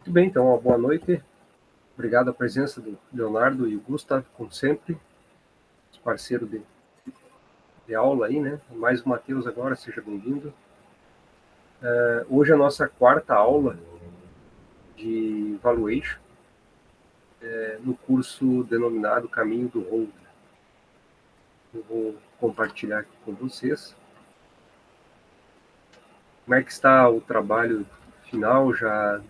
Muito bem, então, uma boa noite. Obrigado a presença do Leonardo e o Gustav, como sempre, os parceiros de aula aí, né? Mais o Matheus agora, seja bem-vindo. Hoje é a nossa quarta aula de Valuation, no curso denominado Caminho do Holder. Eu vou compartilhar aqui com vocês. Como é que está o trabalho final? Já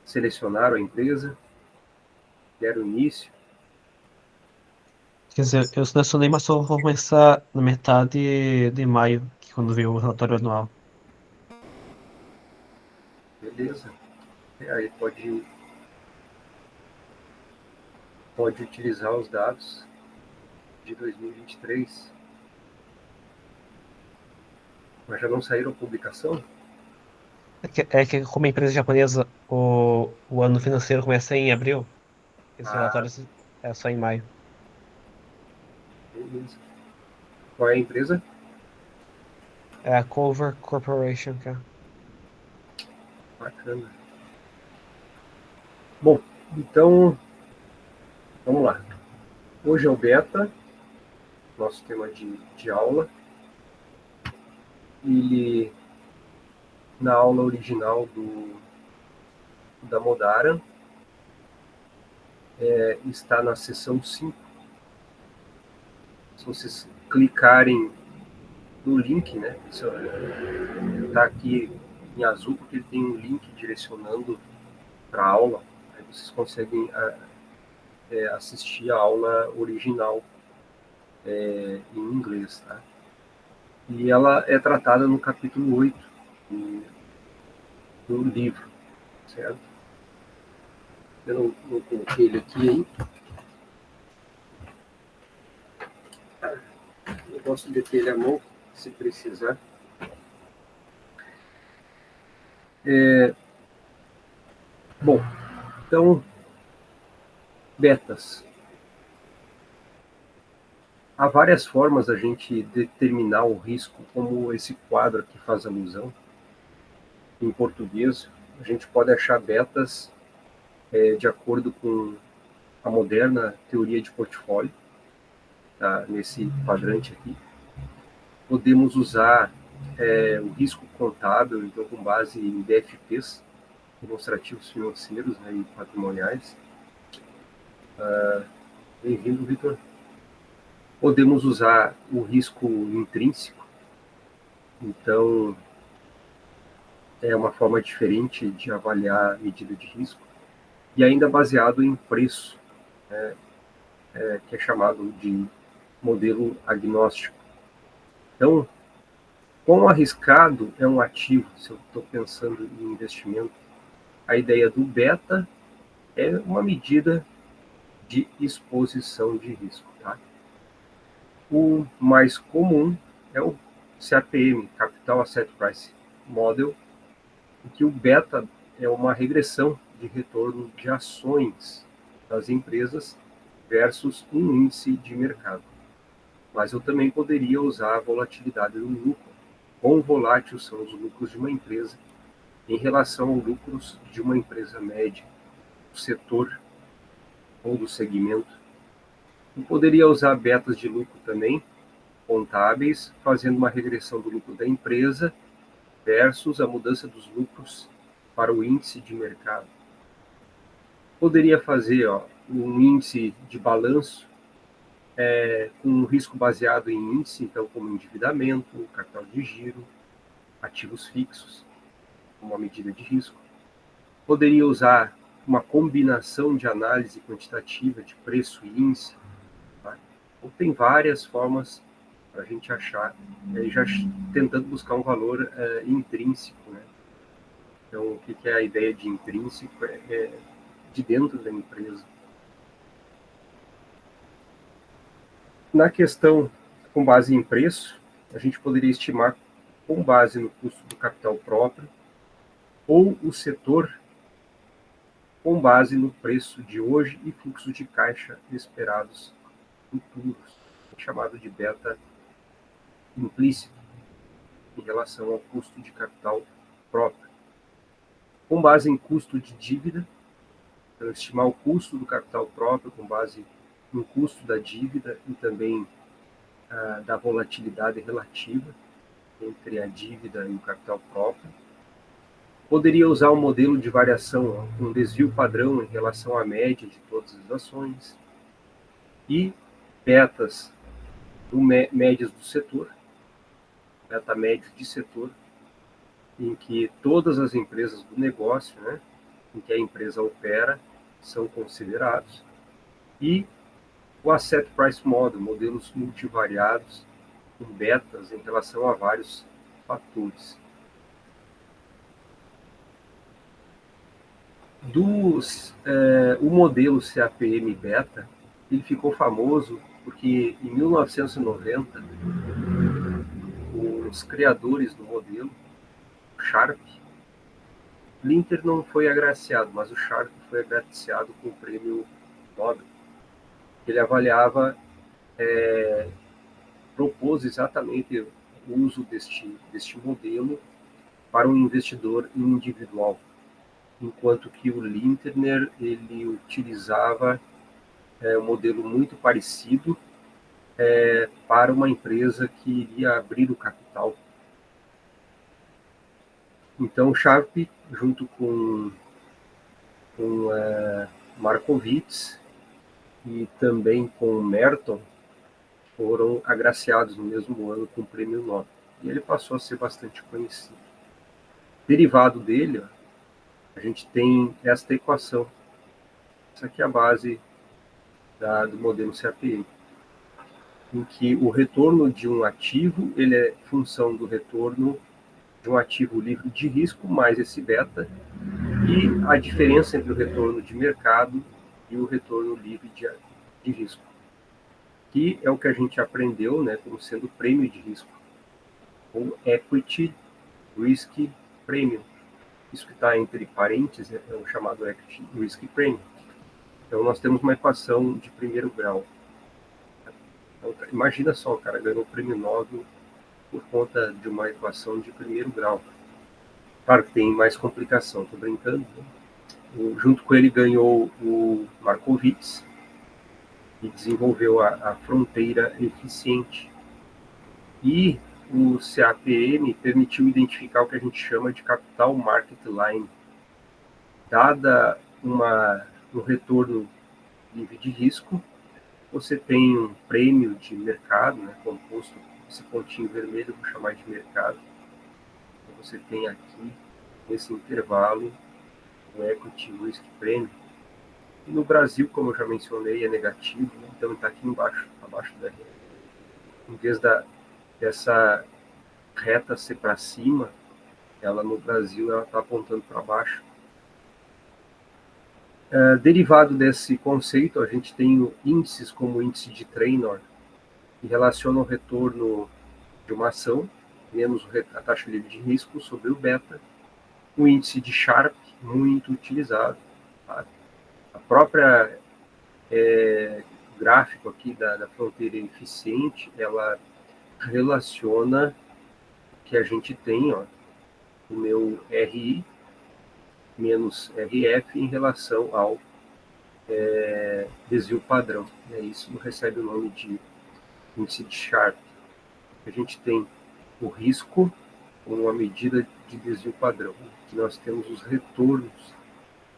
selecionaram a empresa? Deram início? Quer dizer, eu selecionei, mas só vou começar na metade de maio, que é quando veio o relatório anual. Beleza. Aí pode utilizar os dados de 2023. Mas já não saíram a publicação? É que como a empresa japonesa, o ano financeiro começa em abril, esse Ah, relatório é só em maio. beleza. Qual é a empresa? É a Cover Corporation, cara. Bacana. Bom, então, vamos lá. Hoje é o beta, nosso tema de aula. Ele, na aula original da Modara, está na seção 5. Se vocês clicarem no link, né? Está aqui em azul porque ele tem um link direcionando para a aula. Aí vocês conseguem assistir a aula original em inglês, tá? E ela é tratada no capítulo 8 do livro, certo? Eu não coloquei ele aqui ainda. Eu posso meter ele à mão, se precisar. Bom, então, betas. Há várias formas da gente determinar o risco, como esse quadro aqui faz alusão. Em português, a gente pode achar betas de acordo com a moderna teoria de portfólio, tá? Nesse quadrante aqui. Podemos usar o risco contábil, então com base em DFPs, demonstrativos financeiros, né, e patrimoniais. Bem-vindo, Vitor. Podemos usar o risco intrínseco, então é uma forma diferente de avaliar a medida de risco, e ainda baseado em preço, né, que é chamado de modelo agnóstico. Então, quão arriscado é um ativo, se eu estou pensando em investimento? A ideia do beta é uma medida de exposição de risco. Tá? O mais comum é o CAPM, Capital Asset Price Model, em que o beta é uma regressão de retorno de ações das empresas versus um índice de mercado. Mas eu também poderia usar a volatilidade do lucro. Quão volátil são os lucros de uma empresa em relação aos lucros de uma empresa média, do setor ou do segmento. Eu poderia usar betas de lucro também, contábeis, fazendo uma regressão do lucro da empresa versus a mudança dos lucros para o índice de mercado. Poderia fazer um índice de balanço com um risco baseado em índice, então como endividamento, capital de giro, ativos fixos, como uma medida de risco. Poderia usar uma combinação de análise quantitativa de preço e índice. Tá? Então, tem várias formas para a gente achar, já tentando buscar um valor intrínseco. Né? Então, o que é a ideia de intrínseco? De dentro da empresa. Na questão com base em preço, a gente poderia estimar com base no custo do capital próprio ou o setor com base no preço de hoje e fluxo de caixa esperados futuros, chamado de beta implícito, em relação ao custo de capital próprio. com base em custo de dívida, então, estimar o custo do capital próprio com base no custo da dívida e também da volatilidade relativa entre a dívida e o capital próprio. Poderia usar um modelo de variação, um desvio padrão em relação à média de todas as ações e betas médias do setor, beta médio de setor, em que todas as empresas do negócio, né, em que a empresa opera, são considerados, e o Asset Price Model, modelos multivariados com betas em relação a vários fatores. O modelo CAPM beta, ele ficou famoso porque em 1990 os criadores do modelo, o Sharpe, Linter não foi agraciado, mas o Sharpe foi agraciado com o prêmio Nobel. Ele avaliava, propôs exatamente o uso deste modelo para um investidor individual, enquanto que o Lintner ele utilizava um modelo muito parecido para uma empresa que iria abrir o capital. Então, Sharp, junto com Markowitz e também com Merton, foram agraciados no mesmo ano com o prêmio Nobel. E ele passou a ser bastante conhecido. Derivado dele, a gente tem esta equação. Essa aqui é a base do modelo CAPM, em que o retorno de um ativo ele é função do retorno de um ativo livre de risco mais esse beta, e a diferença entre o retorno de mercado e o retorno livre de risco, que é o que a gente aprendeu, né, como sendo prêmio de risco, ou Equity Risk Premium. Isso que está entre parênteses é o chamado Equity Risk Premium. Então, nós temos uma equação de primeiro grau. Então, imagina só, o cara ganhou o prêmio Nobel por conta de uma equação de primeiro grau. Claro que tem mais complicação, estou brincando. Junto com ele ganhou o Markowitz, que desenvolveu a fronteira eficiente. E o CAPM permitiu identificar o que a gente chama de capital market line. Dada um retorno livre de risco, você tem um prêmio de mercado, né, composto, esse pontinho vermelho eu vou chamar de mercado. Então, você tem aqui, nesse intervalo, o Equity Risk Premium. E no Brasil, como eu já mencionei, é negativo, né? Então está aqui embaixo, abaixo da reta. Em vez dessa reta ser para cima, ela no Brasil ela está apontando para baixo. Derivado desse conceito, a gente tem índices como o índice de Treynor, que relaciona o retorno de uma ação, menos a taxa livre de risco, sobre o beta. O índice de Sharpe, muito utilizado. Tá? A própria gráfico aqui da fronteira eficiente, ela relaciona que a gente tem, ó, o meu RI menos RF em relação ao desvio padrão. Isso recebe o nome de índice de Sharpe. A gente tem o risco como uma medida de desvio padrão, que nós temos os retornos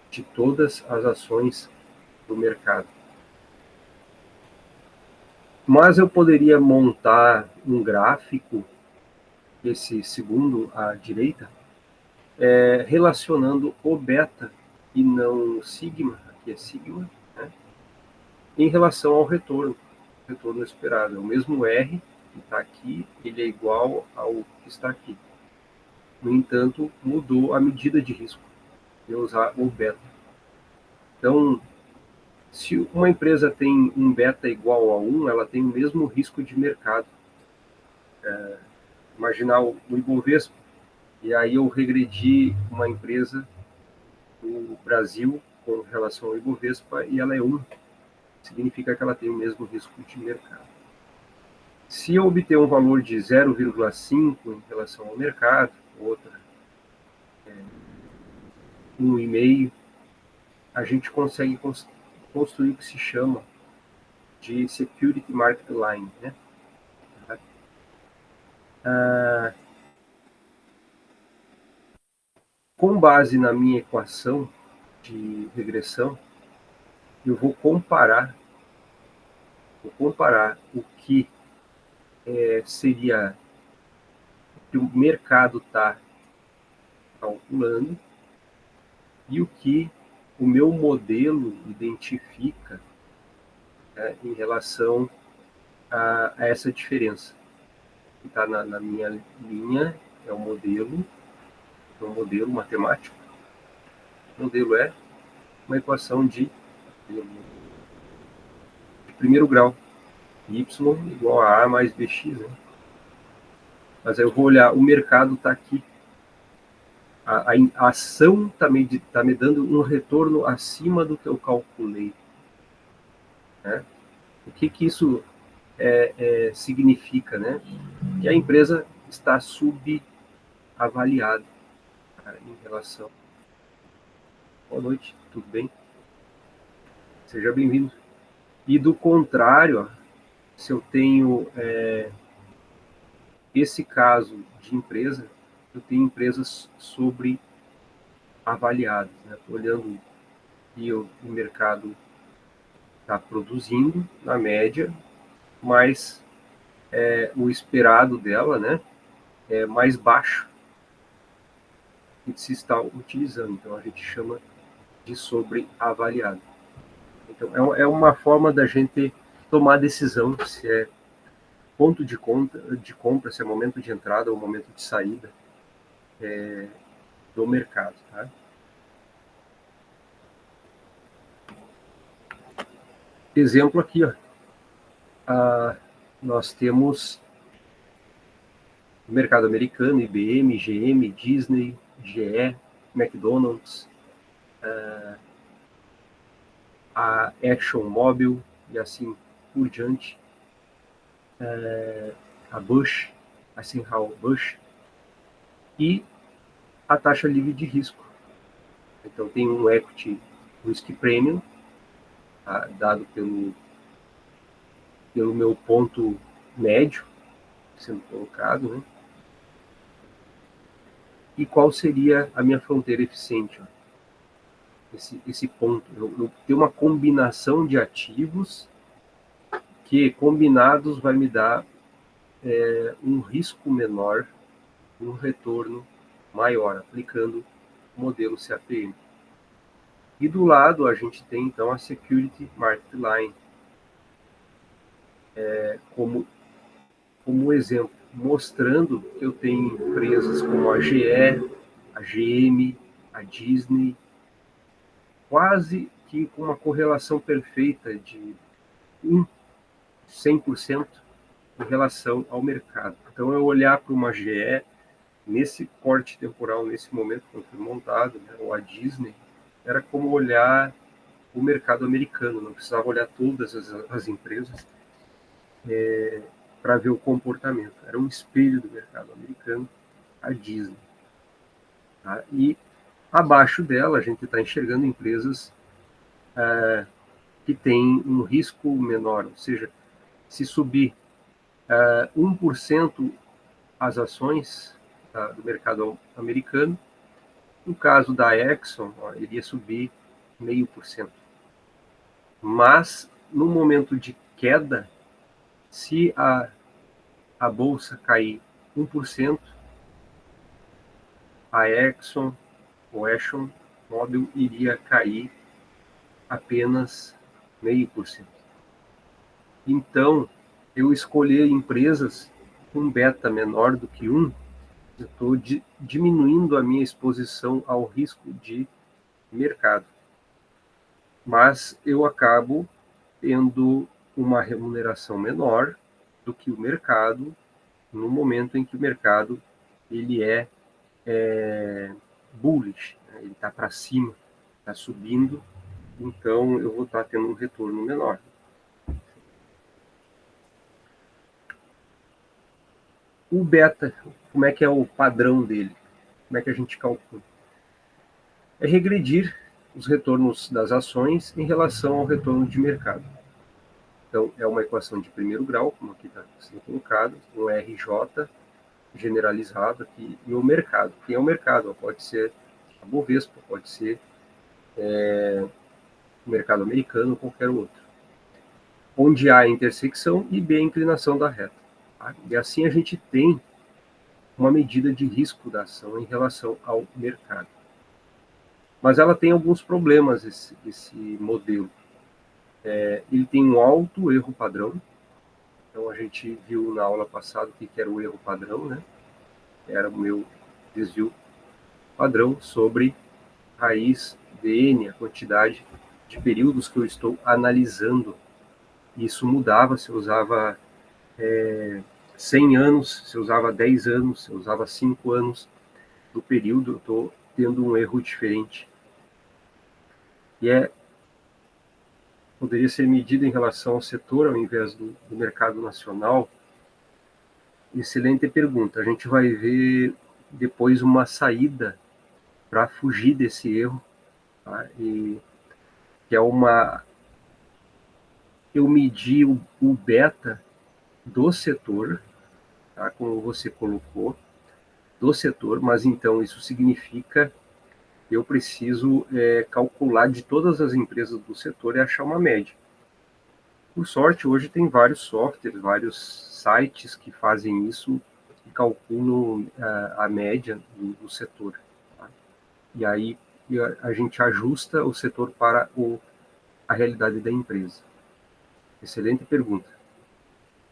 de todas as ações do mercado. Mas eu poderia montar um gráfico, esse segundo à direita, relacionando o beta e não o sigma, aqui é sigma, né, em relação ao retorno esperado. O mesmo R que está aqui, ele é igual ao que está aqui. No entanto, mudou a medida de risco, de usar o beta. Então, se uma empresa tem um beta igual a 1, ela tem o mesmo risco de mercado. Imaginar o Ibovespa, e aí eu regredi uma empresa do Brasil com relação ao Ibovespa e ela é 1, significa que ela tem o mesmo risco de mercado. Se eu obter um valor de 0,5 em relação ao mercado, outra 1,5, a gente consegue construir o que se chama de Security Market Line, né? Com base na minha equação de regressão, eu vou comparar o que seria que o mercado está calculando e o que o meu modelo identifica, né, em relação a essa diferença. Que está na minha linha é um modelo matemático. O modelo é uma equação de primeiro grau, y igual a mais bx, né? Mas aí eu vou olhar, o mercado está aqui, a ação está me dando um retorno acima do que eu calculei, né? O que isso significa, né? Que a empresa está subavaliada, cara, em relação. Boa noite, tudo bem? Seja bem-vindo. E do contrário, se eu tenho esse caso de empresa, eu tenho empresas sobreavaliadas, né? Olhando que o mercado está produzindo, na média, mas o esperado dela, né, é mais baixo do que se está utilizando. Então, a gente chama de sobreavaliado. Então, é uma forma da gente tomar decisão se é ponto de compra, se é momento de entrada ou momento de saída do mercado. Tá? Exemplo aqui, ó. Nós temos o mercado americano, IBM, GM, Disney, GE, McDonald's, a ExxonMobil e assim por diante, a Bush, a Anheuser-Busch, e a taxa livre de risco. Então tem um equity risk premium, tá, dado pelo meu ponto médio sendo colocado, né? E qual seria a minha fronteira eficiente? Ó? Esse ponto, eu tenho uma combinação de ativos que combinados vai me dar um risco menor, um retorno maior, aplicando o modelo CAPM. E do lado a gente tem então a Security Market Line como exemplo, mostrando que eu tenho empresas como a GE, a GM, a Disney, quase que com uma correlação perfeita de 100% em relação ao mercado. Então, eu olhar para uma GE, nesse corte temporal, nesse momento que foi montado, né, ou a Disney, era como olhar o mercado americano, não precisava olhar todas as empresas para ver o comportamento. Era um espelho do mercado americano, a Disney. Tá? E abaixo dela, a gente está enxergando empresas que têm um risco menor, ou seja, se subir 1% as ações do mercado americano, no caso da Exxon, iria subir 0,5%. Mas, no momento de queda, se a bolsa cair 1%, a Exxon, o ExxonMobil, iria cair apenas 0,5%. Então, eu escolher empresas com beta menor do que 1, eu estou diminuindo a minha exposição ao risco de mercado. Mas eu acabo tendo uma remuneração menor do que o mercado no momento em que o mercado ele é bullish, né? Ele está para cima, está subindo, então eu vou estar tendo um retorno menor. O beta, como é que é o padrão dele? Como é que a gente calcula? é regredir os retornos das ações em relação ao retorno de mercado. Então, é uma equação de primeiro grau, como aqui está sendo colocado, um RJ generalizado aqui, e o mercado. Quem é o mercado? Pode ser a Bovespa, pode ser o mercado americano, ou qualquer outro. Onde A é a intersecção e B é a inclinação da reta. Tá? E assim a gente tem uma medida de risco da ação em relação ao mercado. Mas ela tem alguns problemas, esse modelo. Ele tem um alto erro padrão. Então, a gente viu na aula passada o que era o erro padrão, né? Era o meu desvio padrão sobre raiz dn, a quantidade de períodos que eu estou analisando. Isso mudava se eu usava 100 anos, se eu usava 10 anos, se eu usava 5 anos do período, eu estou tendo um erro diferente. E poderia ser medido em relação ao setor, ao invés do mercado nacional. Excelente pergunta. A gente vai ver depois uma saída para fugir desse erro, tá? E que é eu medi o beta do setor, tá? Como você colocou, do setor, mas então isso significa que eu preciso calcular de todas as empresas do setor e achar uma média. Por sorte, hoje tem vários softwares, vários sites que fazem isso e calculam a média do setor. Tá? E aí a gente ajusta o setor para a realidade da empresa. Excelente pergunta.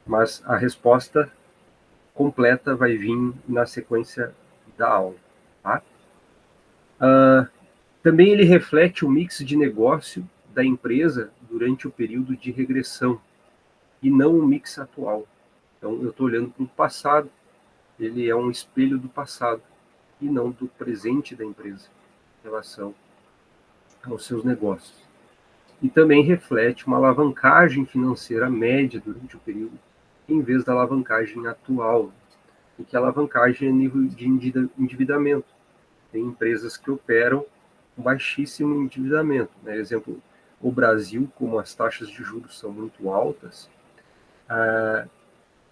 Mas a resposta completa vai vir na sequência da aula. Tá? Também ele reflete o mix de negócio da empresa durante o período de regressão e não o mix atual. Então, eu estou olhando para o passado, ele é um espelho do passado e não do presente da empresa em relação aos seus negócios. E também reflete uma alavancagem financeira média durante o período, em vez da alavancagem atual, em que a alavancagem é nível de endividamento. Tem empresas que operam com baixíssimo endividamento. Né? Exemplo, o Brasil, como as taxas de juros são muito altas,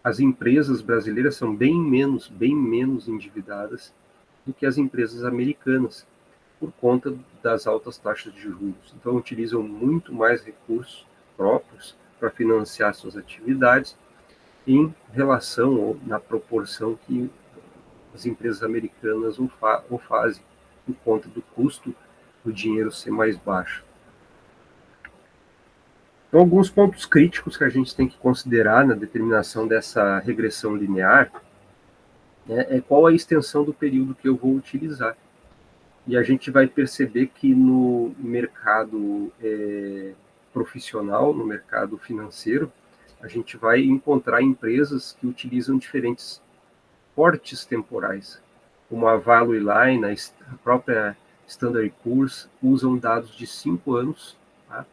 as empresas brasileiras são bem menos endividadas do que as empresas americanas, por conta das altas taxas de juros. Então, utilizam muito mais recursos próprios para financiar suas atividades em relação ou na proporção que as empresas americanas o fazem, por conta do custo do dinheiro ser mais baixo. Então, alguns pontos críticos que a gente tem que considerar na determinação dessa regressão linear é qual a extensão do período que eu vou utilizar. E a gente vai perceber que no mercado profissional, no mercado financeiro, a gente vai encontrar empresas que utilizam diferentes cortes temporais, como a Value Line, a própria Standard Poor's, usam dados de 5 anos. Tá?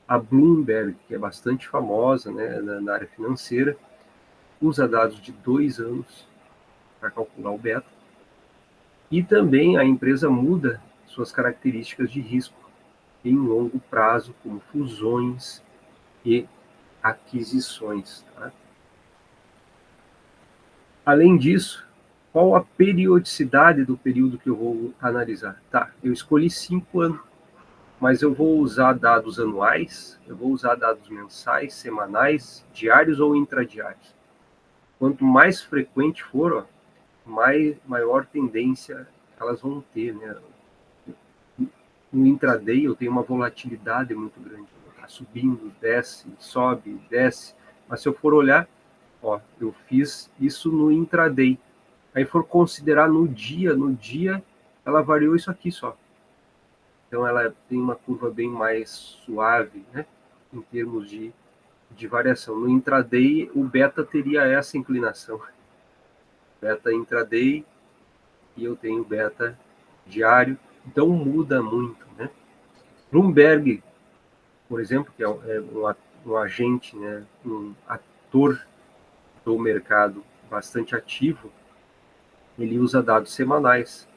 A Bloomberg, que é bastante famosa, né, na área financeira, usa dados de 2 anos para calcular o beta. E também a empresa muda suas características de risco em longo prazo, como fusões e aquisições. Tá? Além disso, qual a periodicidade do período que eu vou analisar? Tá, eu escolhi 5 anos, mas eu vou usar dados anuais, eu vou usar dados mensais, semanais, diários ou intradiários. Quanto mais frequente for, maior tendência elas vão ter, né? No intraday eu tenho uma volatilidade muito grande, está subindo, desce, sobe, desce, mas se eu for olhar, eu fiz isso no intraday, aí for considerar no dia ela variou isso aqui só, então ela tem uma curva bem mais suave, né, em termos de variação. No intraday o beta teria essa inclinação, beta intraday, e eu tenho beta diário, então muda muito, né? Bloomberg, por exemplo, que é um agente, né, um ator do mercado bastante ativo, ele usa dados semanais.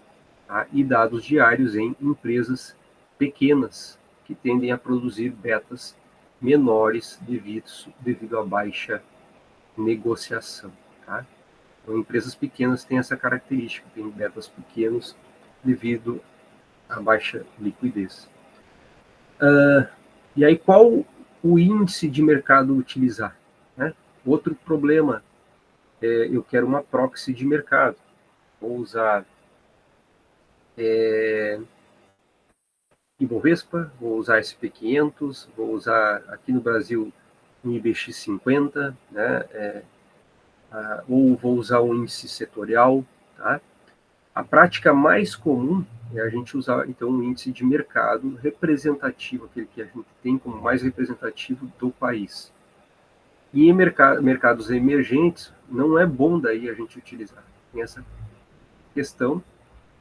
tá? E dados diários em empresas pequenas, que tendem a produzir betas menores devido à baixa negociação. Tá? Então, empresas pequenas têm essa característica, têm betas pequenos devido à baixa liquidez. E aí, qual o índice de mercado utilizar? Né? Outro problema é eu quero uma proxy de mercado. Vou usar Ibovespa, vou usar SP500, vou usar aqui no Brasil o IBX50, né? Ou vou usar um índice setorial. Tá? A prática mais comum é a gente usar, então, um índice de mercado representativo, aquele que a gente tem como mais representativo do país. E em mercados emergentes, não é bom daí a gente utilizar. Tem essa questão,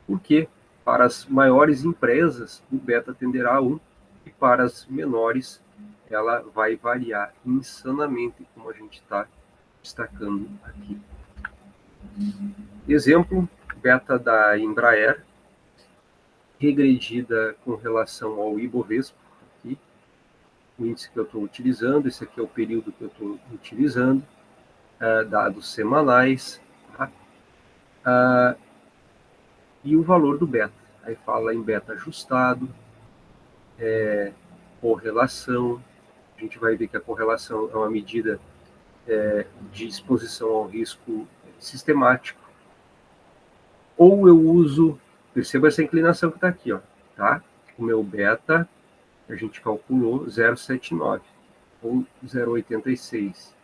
porque para as maiores empresas, o beta tenderá a 1, e para as menores, ela vai variar insanamente, como a gente está destacando aqui. Exemplo, beta da Embraer, regredida com relação ao Ibovespa, aqui, o índice que eu estou utilizando, esse aqui é o período que eu estou utilizando, dados semanais, tá? E o valor do beta. Aí fala em beta ajustado, correlação. A gente vai ver que a correlação é uma medida de exposição ao risco sistemático. Ou eu uso, perceba essa inclinação que está aqui, ó, tá? O meu beta, a gente calculou 0,79 ou 0,86,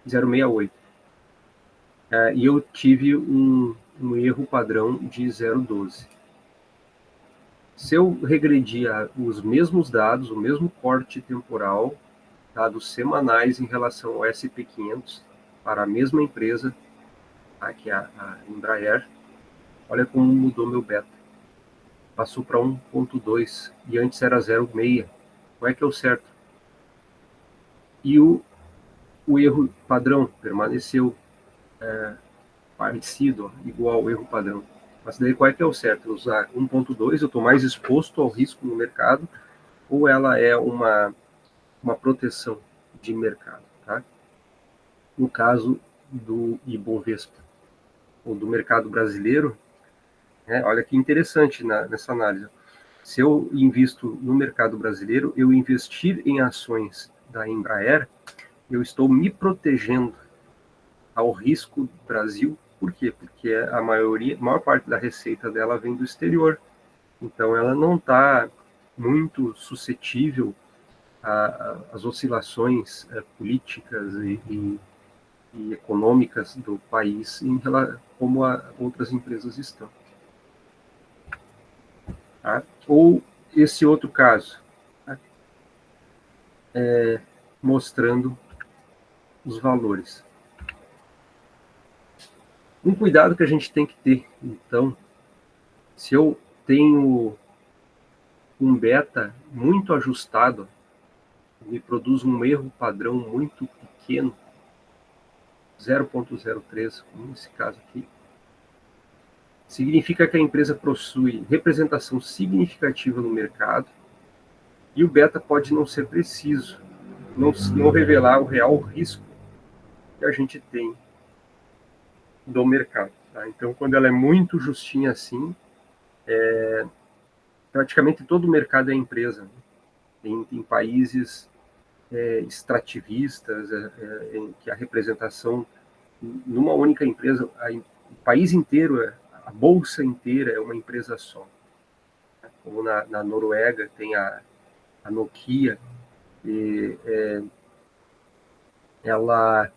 0,68. E eu tive um erro padrão de 0,12. Se eu regredir os mesmos dados, o mesmo corte temporal, dados semanais em relação ao SP500 para a mesma empresa, aqui a Embraer, olha como mudou meu beta. Passou para 1,2 e antes era 0,6. Qual é que é o certo? E o erro padrão permaneceu parecido, igual ao erro padrão. Mas daí qual é que é o certo? Usar 1,2, eu estou mais exposto ao risco no mercado, ou ela é uma proteção de mercado, tá? No caso do Ibovespa, ou do mercado brasileiro, né, olha que interessante nessa análise. Se eu invisto no mercado brasileiro, eu investir em ações da Embraer, eu estou me protegendo ao risco do Brasil. Por quê? Porque a maior parte da receita dela vem do exterior. Então, ela não está muito suscetível às oscilações políticas e econômicas do país, como outras empresas estão. Tá? Ou esse outro caso, tá? Mostrando os valores. Um cuidado que a gente tem que ter, então, se eu tenho um beta muito ajustado, me produz um erro padrão muito pequeno, 0,03, como nesse caso aqui, significa que a empresa possui representação significativa no mercado e o beta pode não ser preciso, não revelar o real risco que a gente tem do mercado. Tá? Então, quando ela é muito justinha assim, praticamente todo o mercado é empresa. Né? Tem países extrativistas, em que a representação numa única empresa, o país inteiro, a bolsa inteira é uma empresa só. Como na Noruega tem a Nokia, e ela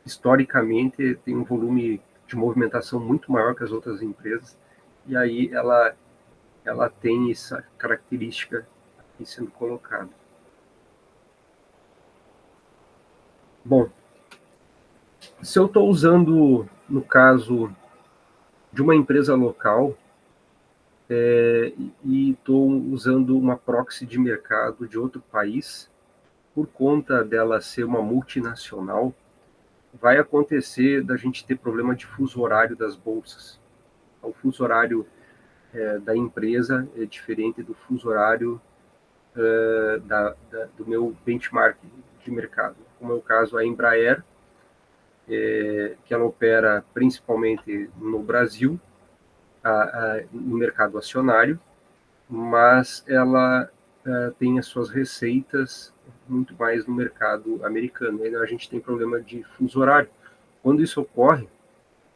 historicamente tem um volume de movimentação muito maior que as outras empresas, e aí ela tem essa característica aqui sendo colocada. Bom, se eu estou usando, no caso de uma empresa local, e estou usando uma proxy de mercado de outro país, por conta dela ser uma multinacional, vai acontecer da gente ter problema de fuso horário das bolsas. O fuso horário da empresa é diferente do fuso horário do meu benchmark de mercado. Como é o caso a Embraer, que ela opera principalmente no Brasil, no mercado acionário, mas ela tem as suas receitas muito mais no mercado americano. Aí a gente tem problema de fuso horário. Quando isso ocorre,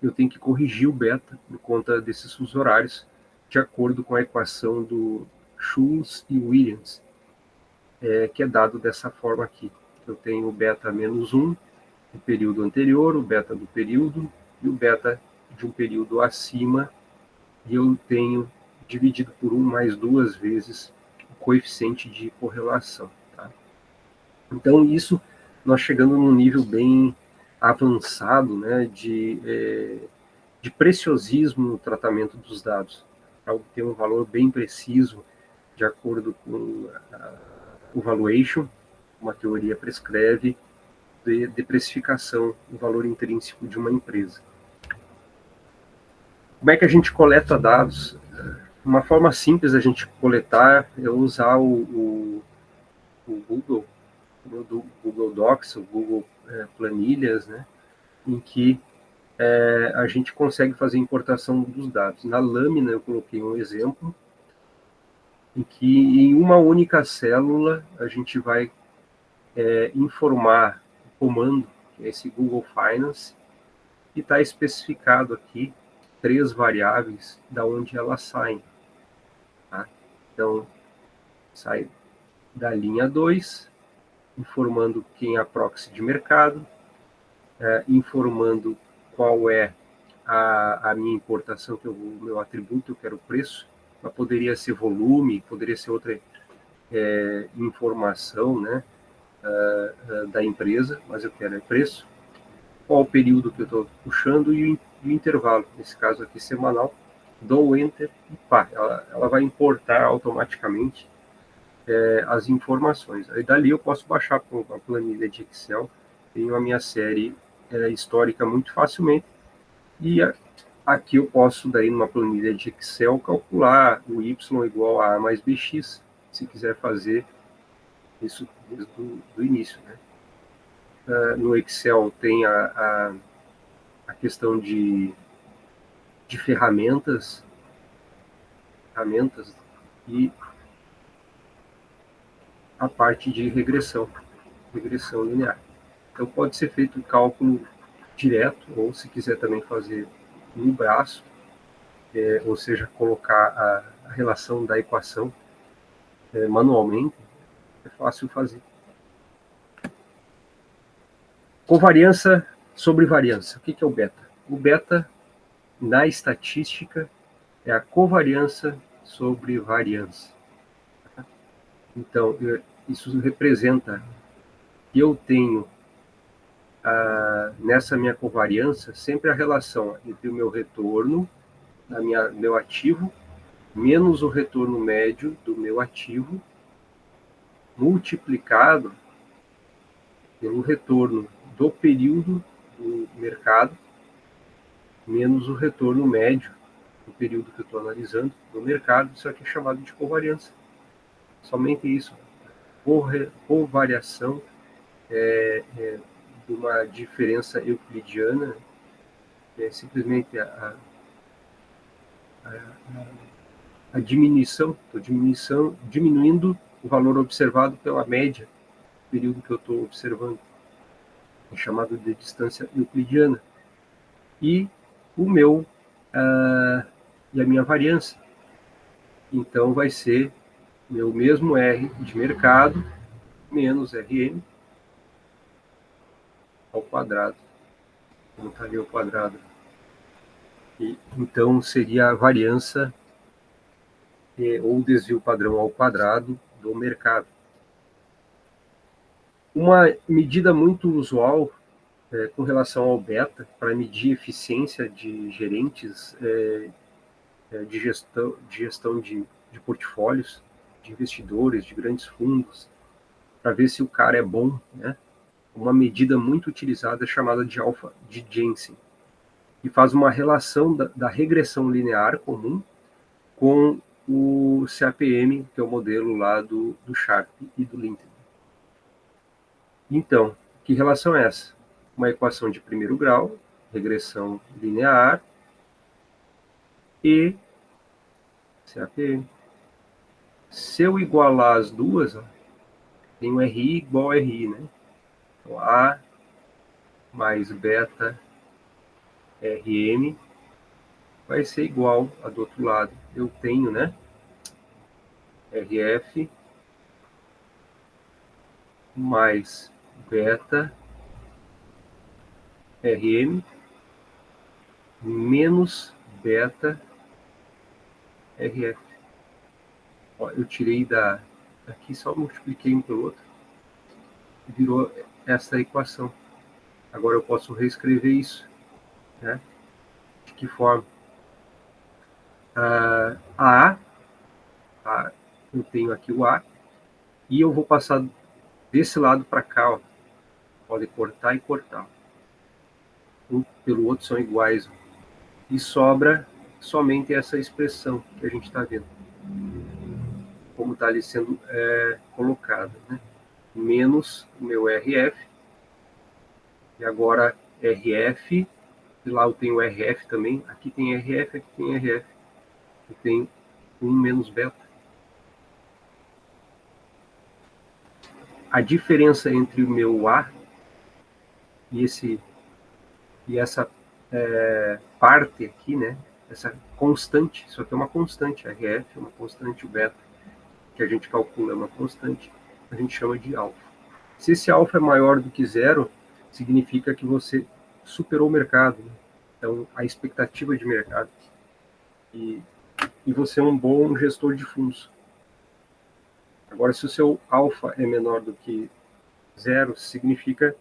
eu tenho que corrigir o beta por conta desses fusos horários, de acordo com a equação do Schulz e Williams, que é dado dessa forma aqui. Eu tenho o beta menos 1 do período anterior, o beta do período e o beta de um período acima, e eu tenho dividido por 1 mais 2 vezes o coeficiente de correlação. Tá? Então, isso, nós chegando num nível bem avançado, né, de preciosismo no tratamento dos dados, para obter um valor bem preciso, de acordo com o valuation, uma teoria prescreve, de precificação do valor intrínseco de uma empresa. Como é que a gente coleta dados? Uma forma simples da gente coletar é usar o Google, do Google Docs, o Google Planilhas, né, em que a gente consegue fazer importação dos dados. Na lâmina eu coloquei um exemplo em que em uma única célula a gente vai informar o comando, que é esse Google Finance, e está especificado aqui 3 variáveis da onde elas saem. Tá? Então, sai da linha 2, informando quem é a proxy de mercado, informando qual é a minha importação, que é o meu atributo, eu quero o preço, mas poderia ser volume, poderia ser outra informação, né, da empresa, mas eu quero preço, qual o período que eu estou puxando e o intervalo, nesse caso aqui semanal, dou Enter e pá, ela vai importar automaticamente as informações. Aí dali eu posso baixar para uma planilha de Excel, tenho a minha série histórica muito facilmente, e aqui eu posso, daí numa planilha de Excel, calcular o Y igual a A mais BX, se quiser fazer isso desde o início, né? No Excel tem a questão de ferramentas e a parte de regressão linear. Então pode ser feito o cálculo direto, ou se quiser também fazer no braço, ou seja, colocar a relação da equação manualmente, é fácil fazer. Covariância sobre variância. O que é o beta? O beta, na estatística, é a covariância sobre variância. Então, isso representa que eu tenho, nessa minha covariância, sempre a relação entre o meu retorno, meu ativo, menos o retorno médio do meu ativo, multiplicado pelo retorno do período do mercado, menos o retorno médio do período que eu estou analisando do mercado. Isso aqui é chamado de covariância. Somente isso. Covariação de uma diferença euclidiana, é simplesmente a diminuição, estou diminuindo o valor observado pela média do período que eu estou observando, é chamado de distância euclidiana. E e a minha variância. Então vai ser meu mesmo R de mercado menos RM ao quadrado. Como está ali ao quadrado. E, então seria a variância ou desvio padrão ao quadrado do mercado. Uma medida muito usual com relação ao beta, para medir eficiência de gerentes de gestão de portfólios, de investidores, de grandes fundos, para ver se o cara é bom, né? Uma medida muito utilizada chamada de alfa de Jensen, que faz uma relação da regressão linear comum com o CAPM, que é o modelo lá do Sharpe e do Linton. Então, que relação é essa? Uma equação de primeiro grau, regressão linear e CAPM. Se eu igualar as duas, ó, tem o RI igual a RI, né? Então, A mais beta RM vai ser igual a do outro lado. Eu tenho, né? RF mais beta RM menos beta RF. Ó, eu tirei daqui, só multipliquei um pelo outro, e virou essa equação. Agora eu posso reescrever isso, né? De que forma? A, eu tenho aqui o A, e eu vou passar desse lado para cá, ó. Pode cortar e cortar. Um pelo outro são iguais. Ó. E sobra somente essa expressão que a gente está vendo, como está ali sendo colocada, né? Menos o meu RF, e agora RF, e lá eu tenho RF também, aqui tem RF, aqui tem RF, eu tenho 1 menos beta. A diferença entre o meu A e essa parte aqui, né? Essa constante, isso aqui é uma constante, RF é uma constante, o beta, que a gente calcula é uma constante, a gente chama de alfa. Se esse alfa é maior do que zero, significa que você superou o mercado, né? Então, a expectativa de mercado. E você é um bom gestor de fundos. Agora, se o seu alfa é menor do que zero, significa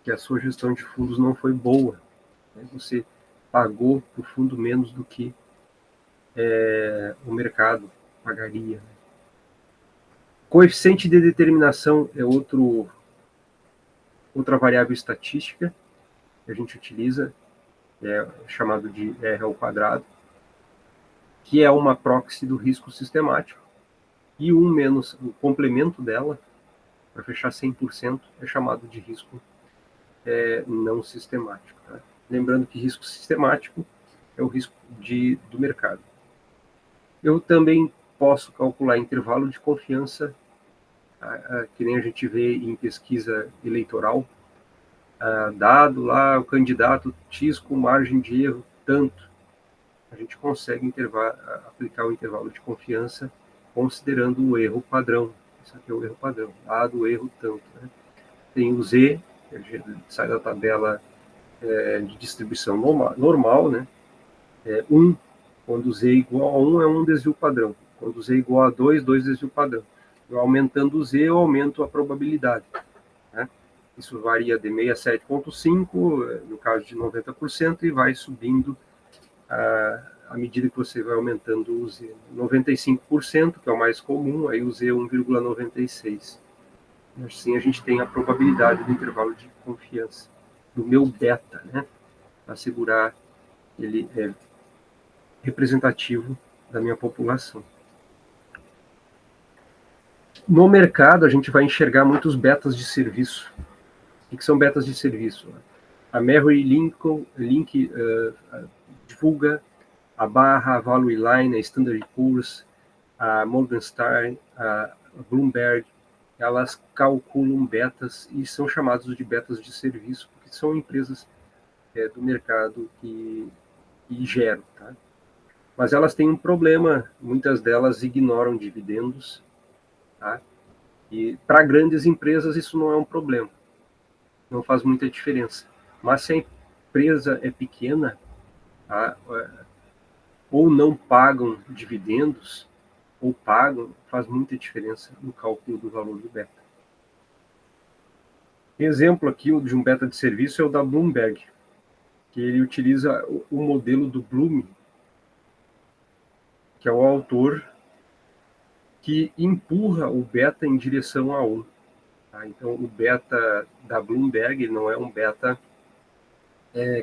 que a sua gestão de fundos não foi boa. Né? Você pagou para o fundo menos do que o mercado pagaria. Coeficiente de determinação é outra variável estatística que a gente utiliza, chamado de R ao quadrado, que é uma proxy do risco sistemático, e 1 menos o complemento dela, para fechar 100%, é chamado de risco não sistemático. Tá? Lembrando que risco sistemático é o risco do mercado. Eu também posso calcular intervalo de confiança, que nem a gente vê em pesquisa eleitoral, dado lá o candidato X com margem de erro tanto, a gente consegue aplicar o intervalo de confiança considerando o erro padrão. Isso aqui é o erro padrão, dado o erro tanto. Né? Tem o Z, que sai da tabela de distribuição normal, né? 1, quando Z é igual a 1, é um desvio padrão. Quando Z é igual a 2, 2 desvio padrão. Eu aumentando o Z, eu aumento a probabilidade. Né? Isso varia de 67,5%, no caso de 90%, e vai subindo à medida que você vai aumentando o Z. 95%, que é o mais comum, aí o Z é 1,96%. Assim a gente tem a probabilidade do intervalo de confiança, do meu beta, né? Para assegurar ele representativo da minha população. No mercado, a gente vai enxergar muitos betas de serviço. O que são betas de serviço? A Merrill Link divulga a Barra, a Value Line, a Standard Poor's, a Morgan Stanley, a Bloomberg, elas calculam betas e são chamados de betas de serviço, porque são empresas do mercado que geram. Tá? Mas elas têm um problema, muitas delas ignoram dividendos, tá? E para grandes empresas isso não é um problema, não faz muita diferença. Mas se a empresa é pequena, tá? Ou não pagam dividendos, ou pagam, faz muita diferença no cálculo do valor do beta. Exemplo aqui de um beta de serviço é o da Bloomberg, que ele utiliza o modelo do Bloom, que é o autor que empurra o beta em direção a 1. Tá? Então, o beta da Bloomberg não é um beta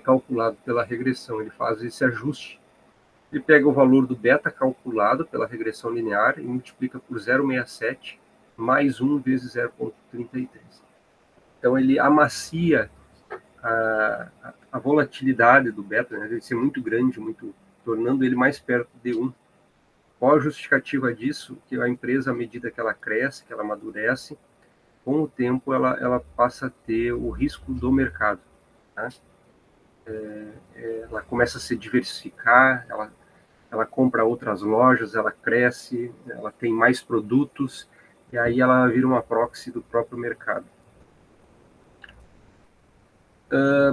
calculado pela regressão, ele faz esse ajuste Ele pega o valor do beta calculado pela regressão linear e multiplica por 0,67 mais 1 vezes 0,33. Então, ele amacia a volatilidade do beta, né, deve ser muito grande, tornando ele mais perto de 1. Qual a justificativa disso? Que a empresa, à medida que ela cresce, que ela amadurece, com o tempo ela passa a ter o risco do mercado. Tá? Ela começa a se diversificar, ela compra outras lojas, ela cresce, ela tem mais produtos, e aí ela vira uma proxy do próprio mercado.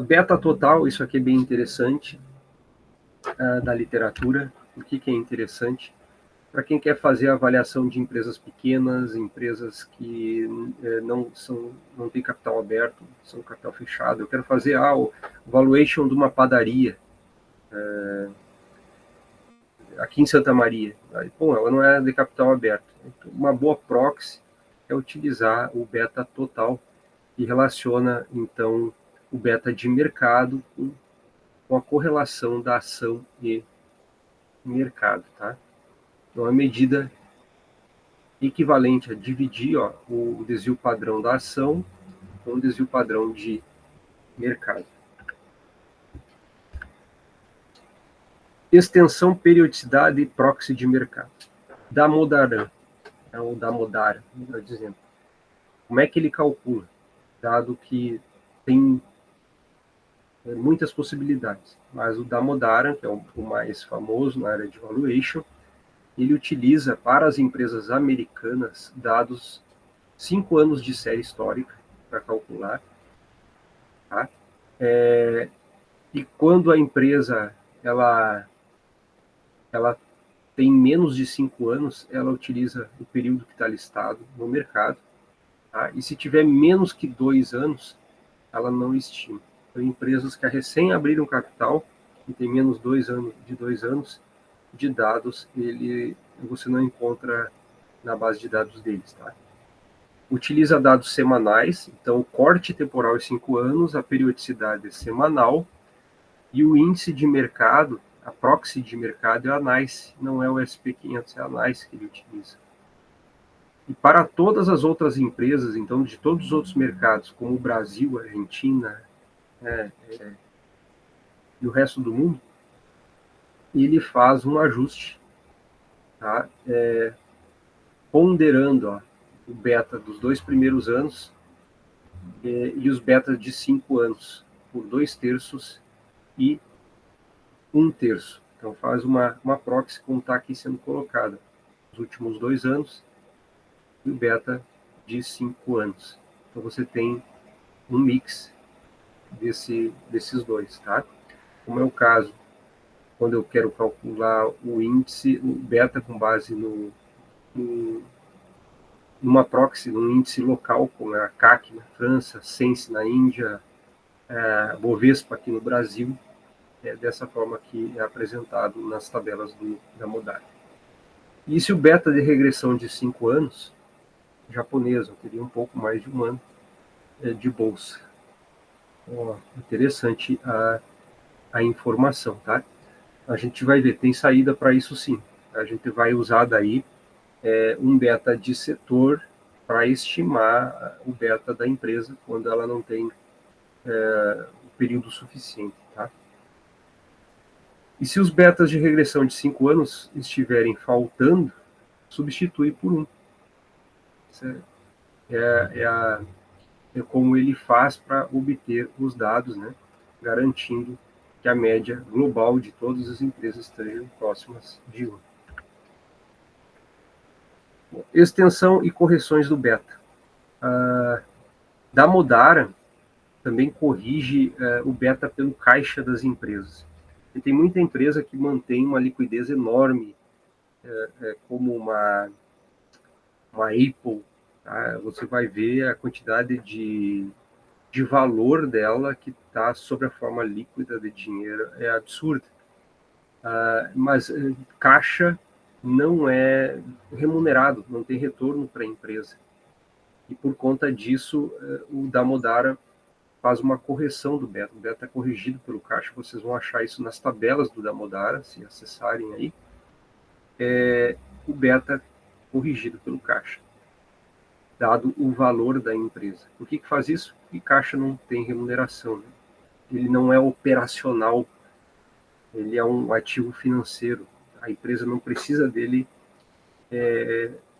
Beta total, isso aqui é bem interessante, da literatura. Por que é interessante? Para quem quer fazer a avaliação de empresas pequenas, empresas que não têm capital aberto, são capital fechado. Eu quero fazer o valuation de uma padaria aqui em Santa Maria. Aí, ela não é de capital aberto. Então, uma boa proxy é utilizar o beta total, que relaciona, então, o beta de mercado com a correlação da ação e mercado. Tá? Então, a medida equivalente a dividir o desvio padrão da ação com o desvio padrão de mercado. Extensão, periodicidade e proxy de mercado. Damodaran, ou Damodara, melhor dizendo. Como é que ele calcula? Dado que tem muitas possibilidades, mas o Damodaran, que é o mais famoso na área de valuation, ele utiliza para as empresas americanas dados 5 anos de série histórica para calcular. Tá? E quando a empresa ela tem menos de 5 anos, ela utiliza o período que está listado no mercado. Tá? E se tiver menos que 2 anos, ela não estima. Então, empresas que recém abriram capital e tem menos de 2 anos de dados, você não encontra na base de dados deles. Tá? Utiliza dados semanais, então o corte temporal é 5 anos, a periodicidade é semanal, e o índice de mercado, a proxy de mercado é a NICE, não é o SP500, é a NICE que ele utiliza. E para todas as outras empresas, então, de todos os outros mercados, como o Brasil, a Argentina e o resto do mundo, ele faz um ajuste, tá? Ponderando o beta dos 2 primeiros anos e os betas de 5 anos, por 2/3 e 1/3. Então faz uma proxy como está aqui sendo colocada. Os últimos 2 anos e o beta de 5 anos. Então você tem um mix desses dois, tá? Como é o caso, quando eu quero calcular o índice, o beta com base numa proxy, num índice local, como é a CAC na França, Sense na Índia, Bovespa aqui no Brasil, é dessa forma que é apresentado nas tabelas da Modari. E se o beta de regressão de 5 anos, japonesa, teria um pouco mais de 1 ano de bolsa. Interessante a informação, tá? A gente vai ver, tem saída para isso sim. A gente vai usar daí um beta de setor para estimar o beta da empresa quando ela não tem o período suficiente, tá? E se os betas de regressão de 5 anos estiverem faltando, substitui por 1. É como ele faz para obter os dados, né? Garantindo que a média global de todas as empresas estejam próximas de 1. Extensão e correções do beta. Da Modara também corrige o beta pelo caixa das empresas. E tem muita empresa que mantém uma liquidez enorme, como uma Apple. Tá? Você vai ver a quantidade de valor dela que está sob a forma líquida de dinheiro, é absurda. Mas caixa não é remunerado, não tem retorno para a empresa. E por conta disso, o Damodara faz uma correção do beta. O beta é corrigido pelo caixa, vocês vão achar isso nas tabelas do Damodara, se acessarem aí. O beta corrigido pelo caixa, dado o valor da empresa. Por que faz isso? Porque caixa não tem remuneração, né? Ele não é operacional, ele é um ativo financeiro. A empresa não precisa dele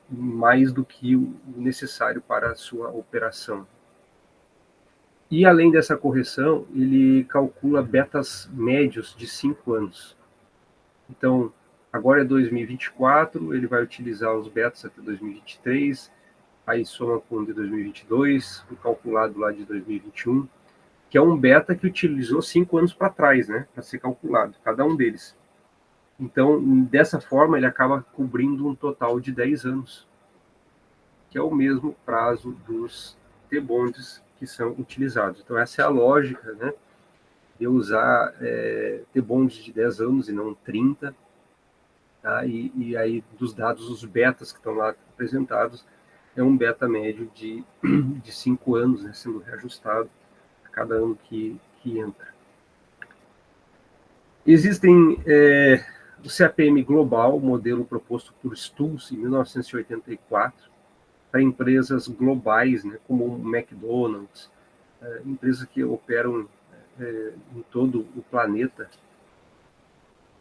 mais do que o necessário para a sua operação. E além dessa correção, ele calcula betas médios de 5 anos. Então, agora é 2024, ele vai utilizar os betas até 2023, aí soma com o de 2022, o calculado lá de 2021, que é um beta que utilizou 5 anos para trás, né, para ser calculado, cada um deles. Então, dessa forma, ele acaba cobrindo um total de 10 anos, que é o mesmo prazo dos T-bonds que são utilizados. Então, essa é a lógica, né, de usar T-bonds de 10 anos e não 30, tá? E aí, dos dados, os betas que estão lá apresentados, é um beta médio de 5 anos, né, sendo reajustado a cada ano que entra. Existem o CAPM Global, modelo proposto por Stultz em 1984, para empresas globais, né, como o McDonald's, empresas que operam em todo o planeta,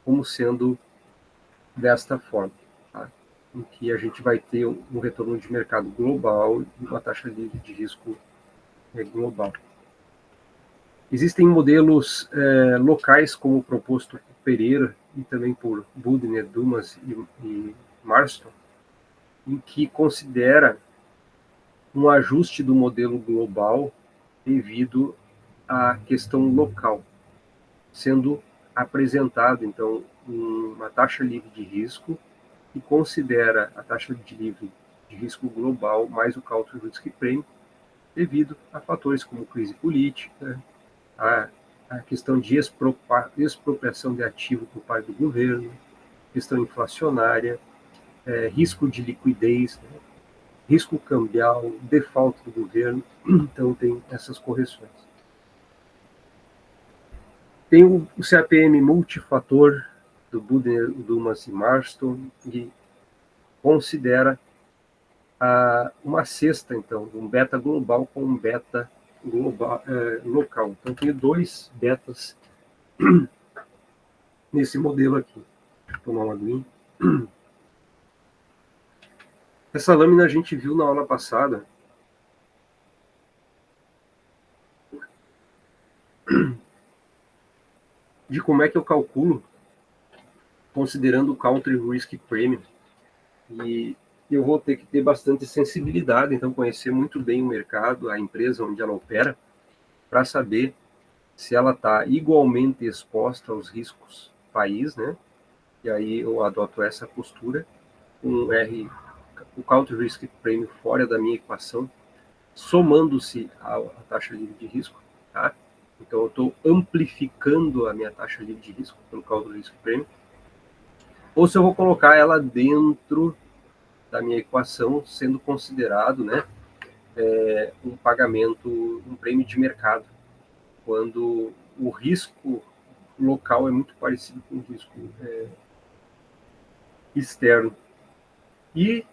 como sendo desta forma, tá? Em que a gente vai ter um retorno de mercado global e uma taxa livre de risco global. Existem modelos locais, como proposto por Pereira e também por Budner, Dumas e Marston, em que considera um ajuste do modelo global devido à questão local, sendo apresentado, então, uma taxa livre de risco que considera a taxa livre de risco global mais o Country Risk Premium, devido a fatores como crise política, a questão de expropriação de ativo por parte do governo, questão inflacionária, risco de liquidez, né, risco cambial, default do governo. Então, tem essas correções. Tem o CAPM multifator do Budner, Dumas e Marston, que considera uma cesta, então, um beta global com um beta global, local. Então, tem 2 betas nesse modelo aqui. Deixa eu tomar uma aguinha. Essa lâmina a gente viu na aula passada. De como é que eu calculo, considerando o Country Risk Premium. E eu vou ter que ter bastante sensibilidade, então conhecer muito bem o mercado, a empresa onde ela opera, para saber se ela está igualmente exposta aos riscos país, né? E aí eu adoto essa postura, o Country Risk Premium fora da minha equação, somando-se à taxa livre de risco, tá? Então eu estou amplificando a minha taxa livre de risco pelo Country Risk Premium, ou se eu vou colocar ela dentro da minha equação, sendo considerado, né, um pagamento, um prêmio de mercado, quando o risco local é muito parecido com o risco externo. E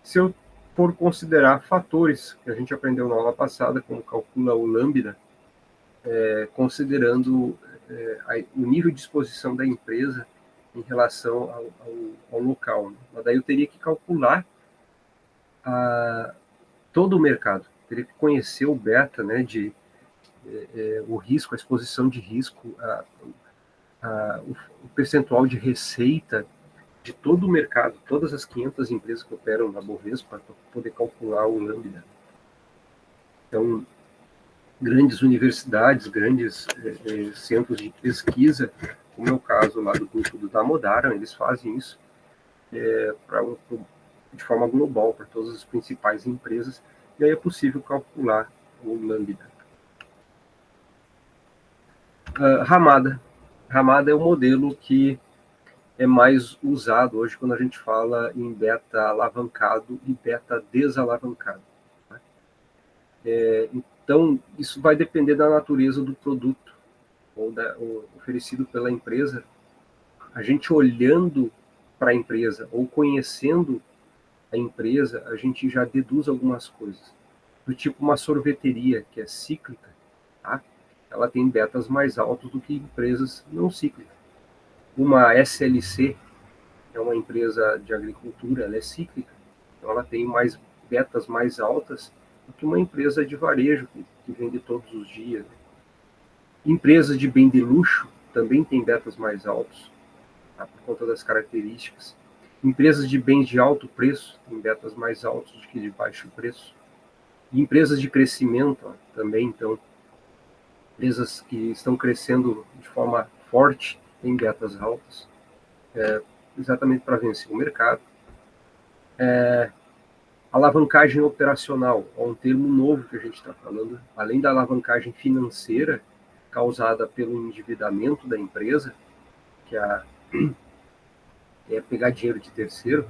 se eu for considerar fatores que a gente aprendeu na aula passada, como calcula o lambda, considerando o nível de exposição da empresa em relação ao local. Mas daí eu teria que calcular todo o mercado, teria que conhecer o beta, né, o risco, a exposição de risco, o percentual de receita de todo o mercado, todas as 500 empresas que operam na Bovespa, para poder calcular o lambda. Então, grandes universidades, grandes centros de pesquisa, como é o caso lá do grupo do Damodara, eles fazem isso de forma global para todas as principais empresas, e aí é possível calcular o lambda. Ramada. Ramada é o modelo que é mais usado hoje quando a gente fala em beta alavancado e beta desalavancado. Então, isso vai depender da natureza do produto ou oferecido pela empresa. A gente olhando para a empresa ou conhecendo a empresa, a gente já deduz algumas coisas. Do tipo uma sorveteria, que é cíclica, tá? Ela tem betas mais altos do que empresas não cíclicas. Uma SLC, é uma empresa de agricultura, ela é cíclica, então ela tem mais betas mais altas do que uma empresa de varejo, que vende todos os dias. Empresas de bem de luxo também têm betas mais altos, tá? Por conta das características. Empresas de bens de alto preço têm betas mais altos do que de baixo preço. E empresas de crescimento também, então, empresas que estão crescendo de forma forte têm betas altas, exatamente para vencer o mercado. Alavancagem operacional é um termo novo que a gente está falando, além da alavancagem financeira causada pelo endividamento da empresa, que é pegar dinheiro de terceiro,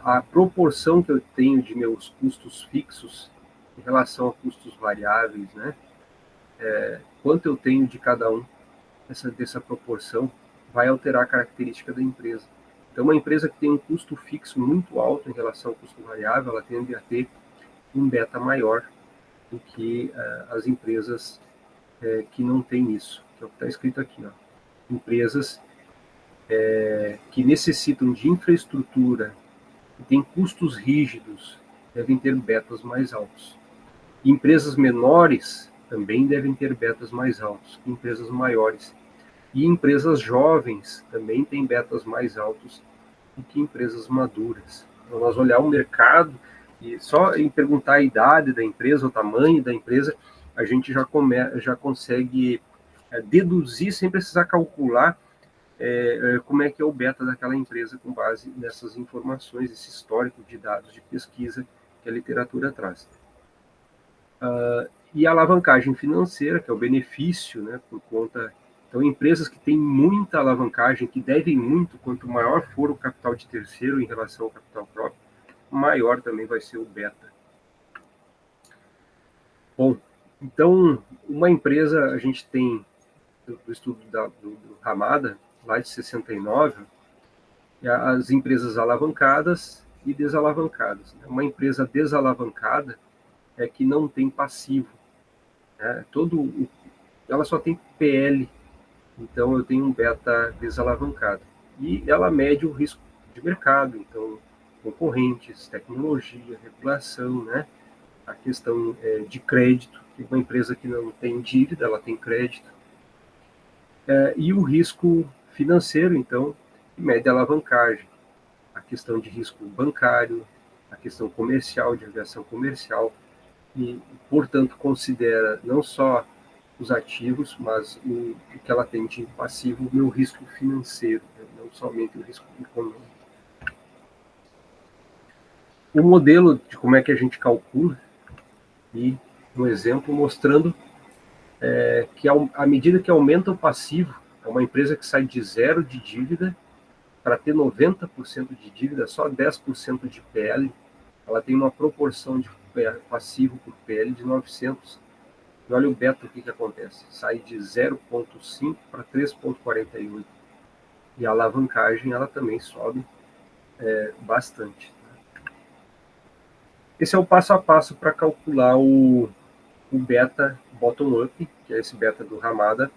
a proporção que eu tenho de meus custos fixos em relação a custos variáveis, né? Quanto eu tenho de cada um, dessa proporção, vai alterar a característica da empresa. Então, uma empresa que tem um custo fixo muito alto em relação ao custo variável, ela tende a ter um beta maior do que as empresas que não têm isso, que é o que está escrito aqui. Ó. Empresas que necessitam de infraestrutura, que têm custos rígidos, devem ter betas mais altos. Empresas menores também devem ter betas mais altos que empresas maiores. E empresas jovens também têm betas mais altos do que empresas maduras. Então, nós olhar o mercado e só em perguntar a idade da empresa, o tamanho da empresa, a gente já consegue deduzir sem precisar calcular como é que é o beta daquela empresa com base nessas informações, esse histórico de dados de pesquisa que a literatura traz. E a alavancagem financeira, que é o benefício, né, por conta. Então, empresas que têm muita alavancagem, que devem muito, quanto maior for o capital de terceiro em relação ao capital próprio, maior também vai ser o beta. Bom, então, uma empresa, a gente tem, do estudo do Ramada, lá de 69, as empresas alavancadas e desalavancadas. Uma empresa desalavancada é que não tem passivo. Né? Ela só tem PL, então eu tenho um beta desalavancado. E ela mede o risco de mercado, então concorrentes, tecnologia, regulação, né? A questão de crédito, que uma empresa que não tem dívida, ela tem crédito. E o risco financeiro, então, que mede a alavancagem, a questão de risco bancário, a questão comercial, de aviação comercial, e, portanto, considera não só os ativos, mas o que ela tem de passivo, o meu risco financeiro, né? Não somente o risco econômico. O modelo de como é que a gente calcula, e um exemplo mostrando que à medida que aumenta o passivo, é uma empresa que sai de zero de dívida para ter 90% de dívida, só 10% de PL, ela tem uma proporção de passivo por PL de 900. E olha o beta, o que acontece. Sai de 0,5 para 3,48. E a alavancagem, ela também sobe bastante. Esse é o passo a passo para calcular o beta bottom-up, que é esse beta do Ramada,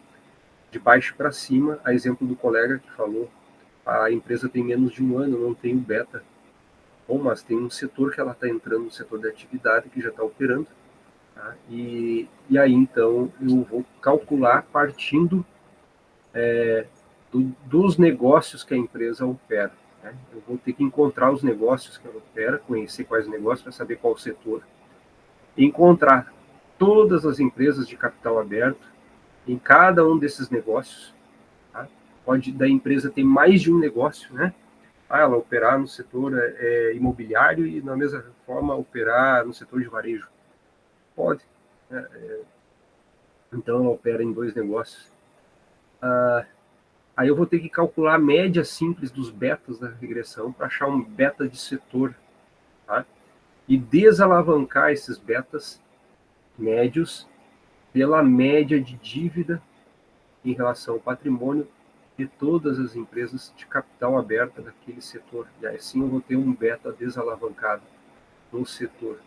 de baixo para cima, a exemplo do colega que falou, a empresa tem menos de um ano, não tem o beta. Bom, mas tem um setor que ela está entrando, no setor de atividade, que já está operando. Tá? E aí, então, eu vou calcular partindo dos negócios que a empresa opera. Né? Eu vou ter que encontrar os negócios que ela opera, conhecer quais negócios, para saber qual setor. Encontrar todas as empresas de capital aberto em cada um desses negócios. Tá? Pode da empresa ter mais de um negócio, né? Ela operar no setor imobiliário e, na mesma forma, operar no setor de varejo. Pode. Né? Então, ela opera em dois negócios. Aí eu vou ter que calcular a média simples dos betas da regressão para achar um beta de setor. Tá? E desalavancar esses betas médios pela média de dívida em relação ao patrimônio de todas as empresas de capital aberta daquele setor. E assim eu vou ter um beta desalavancado no setor.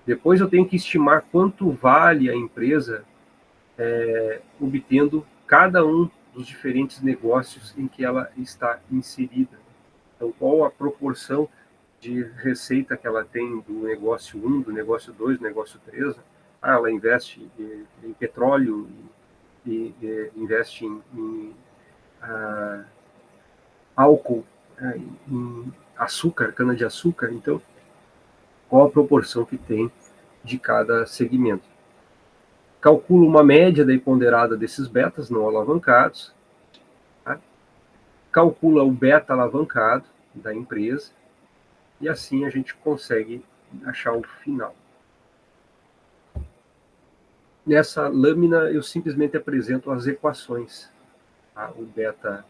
Depois eu tenho que estimar quanto vale a empresa obtendo cada um dos diferentes negócios em que ela está inserida. Então, qual a proporção de receita que ela tem do negócio 1, do negócio 2, do negócio 3? Ela investe em petróleo, e investe em álcool, em açúcar, cana-de-açúcar. Então, qual a proporção que tem de cada segmento? Calculo uma média da ponderada desses betas não alavancados, tá? Calcula o beta alavancado da empresa, e assim a gente consegue achar o final. Nessa lâmina, eu simplesmente apresento as equações. Tá? O beta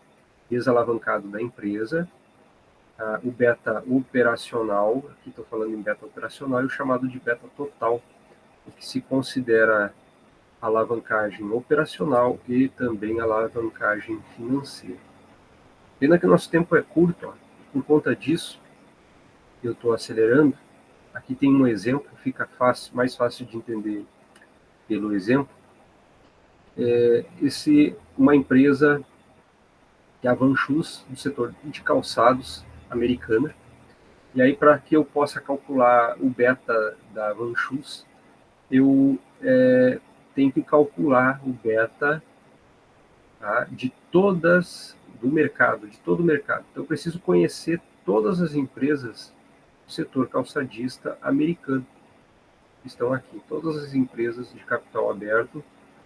desalavancado da empresa, o beta operacional, aqui estou falando em beta operacional, e o chamado de beta total, o que se considera alavancagem operacional e também alavancagem financeira. Pena que o nosso tempo é curto, ó. Por conta disso, eu estou acelerando. Aqui tem um exemplo, fica mais fácil de entender pelo exemplo. Uma empresa que é a Van Shoes, do setor de calçados americana. E aí, para que eu possa calcular o beta da Van Shoes, eu tenho que calcular o beta, tá, de todas do mercado, de todo o mercado. Então, eu preciso conhecer todas as empresas do setor calçadista americano que estão aqui. Todas as empresas de capital aberto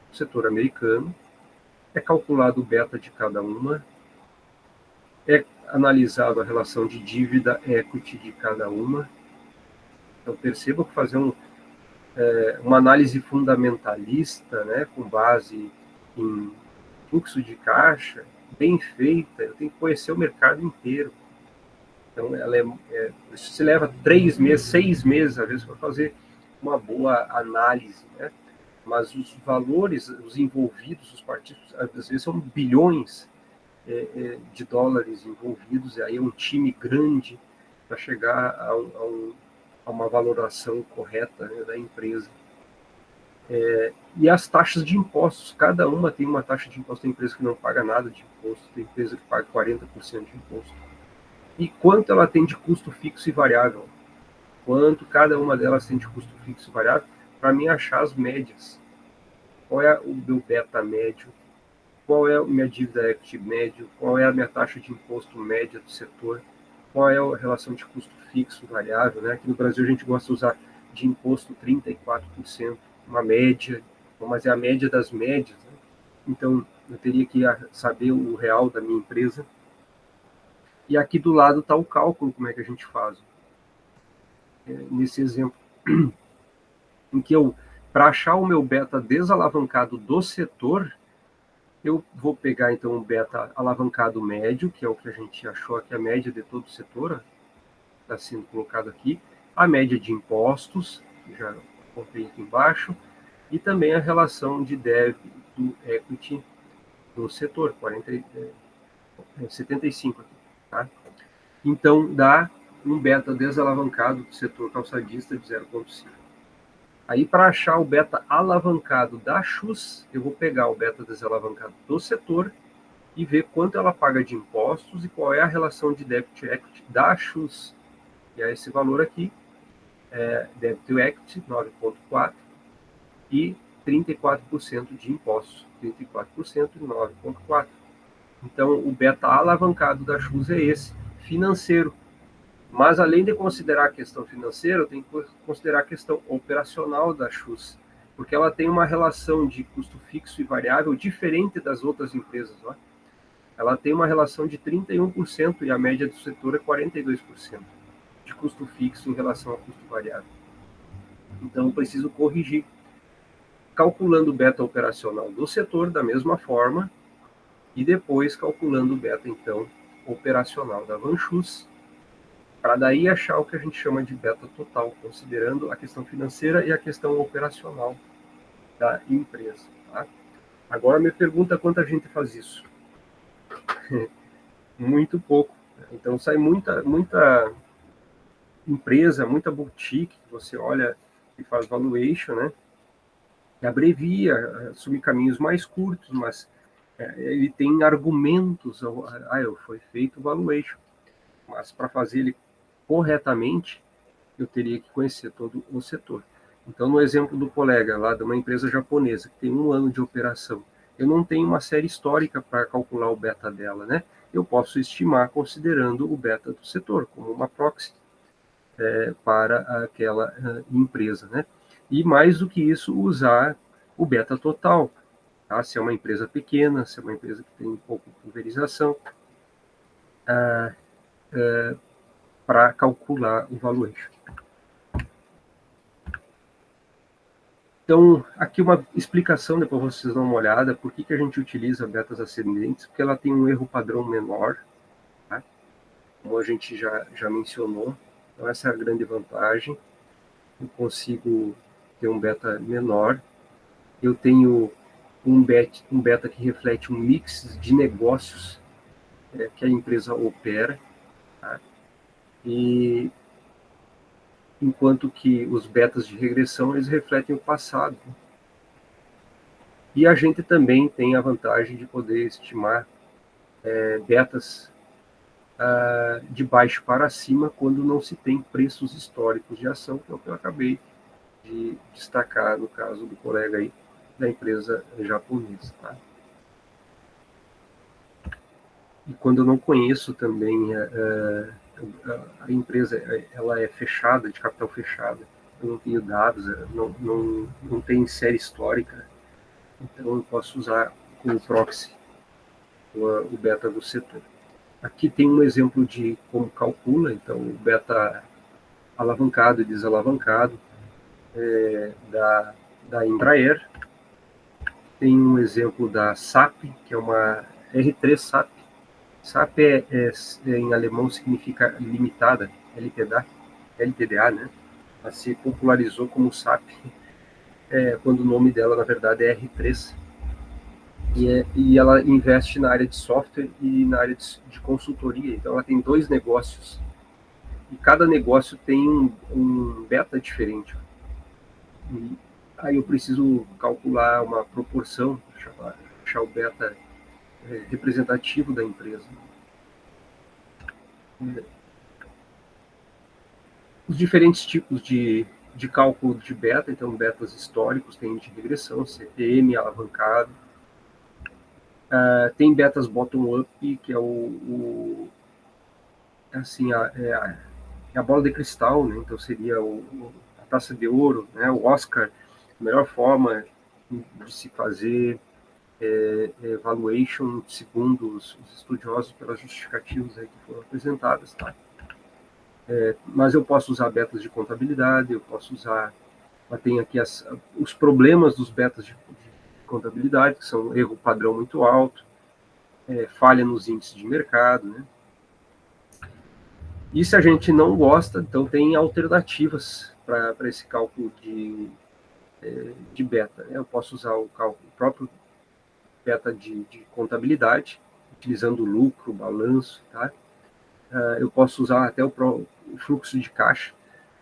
do setor americano. É calculado o beta de cada uma. É analisado a relação de dívida equity de cada uma. Então, perceba que fazer uma análise fundamentalista, né, com base em fluxo de caixa, bem feita, eu tenho que conhecer o mercado inteiro. Então, isso se leva 3 meses, 6 meses, às vezes, para fazer uma boa análise, né? Mas os valores, os envolvidos, os partidos, às vezes são bilhões de dólares envolvidos, e aí é um time grande para chegar a uma valoração correta, né, da empresa. E as taxas de impostos, cada uma tem uma taxa de imposto. Tem empresa que não paga nada de imposto, tem empresa que paga 40% de imposto. E quanto ela tem de custo fixo e variável? Quanto cada uma delas tem de custo fixo e variável? Para mim, achar as médias. Qual é o meu beta médio? Qual é a minha dívida equity médio? Qual é a minha taxa de imposto média do setor? Qual é a relação de custo fixo e variável? Né? Aqui no Brasil a gente gosta de usar de imposto 34%, uma média, mas é a média das médias. Né? Então, eu teria que saber o real da minha empresa. E aqui do lado está o cálculo, como é que a gente faz. Nesse exemplo, em que para achar o meu beta desalavancado do setor, eu vou pegar, então, o beta alavancado médio, que é o que a gente achou aqui, a média de todo o setor, está sendo colocado aqui, a média de impostos, que já contei aqui embaixo, e também a relação de débito equity do setor, 75 aqui, tá? Então, dá um beta desalavancado do setor calçadista de 0,5. Aí, para achar o beta alavancado da Shoes, eu vou pegar o beta desalavancado do setor e ver quanto ela paga de impostos e qual é a relação de débito equity da Shoes. E é esse valor aqui, débito equity 9,4 e 34% de impostos, 34% e 9,4. Então, o beta alavancado da Shoes é esse, financeiro. Mas, além de considerar a questão financeira, eu tenho que considerar a questão operacional da Shoes, porque ela tem uma relação de custo fixo e variável diferente das outras empresas. Ó. Ela tem uma relação de 31% e a média do setor é 42% de custo fixo em relação ao custo variável. Então, eu preciso corrigir, calculando o beta operacional do setor da mesma forma e depois calculando o beta, então, operacional da Van Shoes, para daí achar o que a gente chama de beta total, considerando a questão financeira e a questão operacional da empresa. Tá? Agora me pergunta quanta gente faz isso. Muito pouco. Então sai muita empresa, muita boutique que você olha e faz valuation, né? Que abrevia, assume caminhos mais curtos, mas ele tem argumentos. Foi feito valuation, mas para fazer ele corretamente, eu teria que conhecer todo o setor. Então, no exemplo do colega lá de uma empresa japonesa que tem 1 ano de operação, eu não tenho uma série histórica para calcular o beta dela, né? Eu posso estimar considerando o beta do setor como uma proxy para aquela empresa, né? E mais do que isso, usar o beta total, tá? Se é uma empresa pequena, se é uma empresa que tem pouca pulverização, para calcular o valuation. Então, aqui uma explicação, depois vocês dão uma olhada, por que a gente utiliza betas ascendentes, porque ela tem um erro padrão menor, tá? Como a gente já mencionou. Então, essa é a grande vantagem. Eu consigo ter um beta menor. Eu tenho um beta que reflete um mix de negócios que a empresa opera, tá? E enquanto que os betas de regressão, eles refletem o passado. E a gente também tem a vantagem de poder estimar betas de baixo para cima quando não se tem preços históricos de ação, que é o que eu acabei de destacar no caso do colega aí da empresa japonesa. Tá? E quando eu não conheço também a empresa, ela é fechada, de capital fechado, eu não tenho dados, não tem série histórica, então eu posso usar como proxy o beta do setor. Aqui tem um exemplo de como calcula, então o beta alavancado e desalavancado da Embraer. Tem um exemplo da SAP, que é uma R3 SAP. SAP em alemão significa limitada, LTDA, né? Ela se popularizou como SAP, quando o nome dela, na verdade, é R3. E ela investe na área de software e na área de consultoria. Então, ela tem 2 negócios. E cada negócio tem um beta diferente. E aí eu preciso calcular uma proporção, achar o beta representativo da empresa. Os diferentes tipos de cálculo de beta, então betas históricos, tem de regressão, CPM, alavancado. Tem betas bottom-up, que é assim, a bola de cristal, né? Então seria a taça de ouro, né? O Oscar, a melhor forma de se fazer valuation segundo os estudiosos pelas justificativas aí que foram apresentadas, tá? Mas eu posso usar betas de contabilidade, eu posso usar, tem aqui os problemas dos betas de contabilidade, que são erro padrão muito alto, falha nos índices de mercado, né? E se a gente não gosta, então tem alternativas para esse cálculo de beta, né? Eu posso usar o próprio beta de contabilidade, utilizando o lucro, o balanço, tá? Eu posso usar até o fluxo de caixa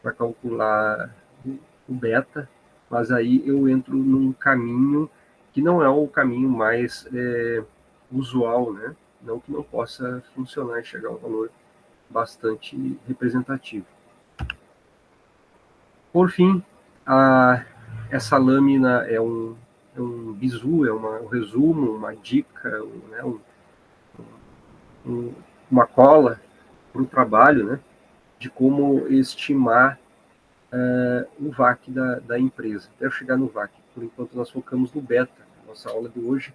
para calcular o beta, mas aí eu entro num caminho que não é o caminho mais usual, né? Não que não possa funcionar e chegar a um valor bastante representativo. Por fim, essa lâmina é um bizu, um resumo, uma dica, né? Uma cola para o trabalho, né? De como estimar o VAC da empresa. Até eu chegar no VAC. Por enquanto, nós focamos no beta. Nossa aula de hoje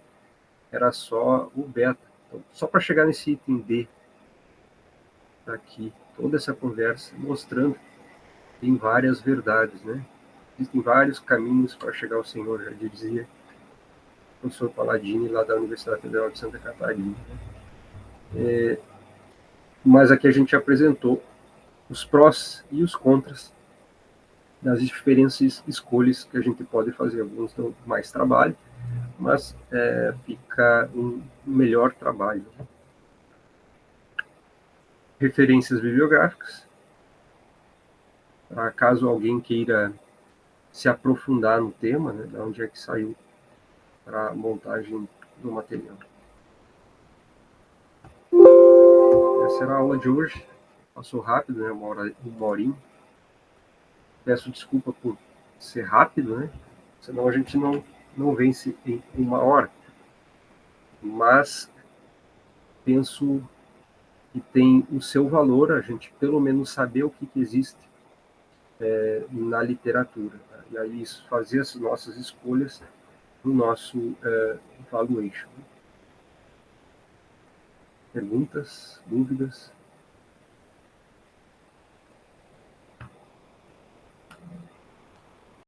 era só o beta. Então, só para chegar nesse item D, tá aqui, toda essa conversa mostrando que tem várias verdades, né? Existem vários caminhos para chegar ao Senhor, já dizia o professor Palladini, lá da Universidade Federal de Santa Catarina. Mas aqui a gente apresentou os prós e os contras das diferentes escolhas que a gente pode fazer. Alguns dão mais trabalho, mas fica um melhor trabalho. Referências bibliográficas, para caso alguém queira se aprofundar no tema, né, de onde é que saiu para a montagem do material. Essa era a aula de hoje. Passou rápido, né, uma horinha. Peço desculpa por ser rápido, né? Senão a gente não vence em uma hora. Mas penso que tem o seu valor a gente pelo menos saber o que existe na literatura. Tá? E aí isso, fazer as nossas escolhas no nosso valuation. Perguntas, dúvidas?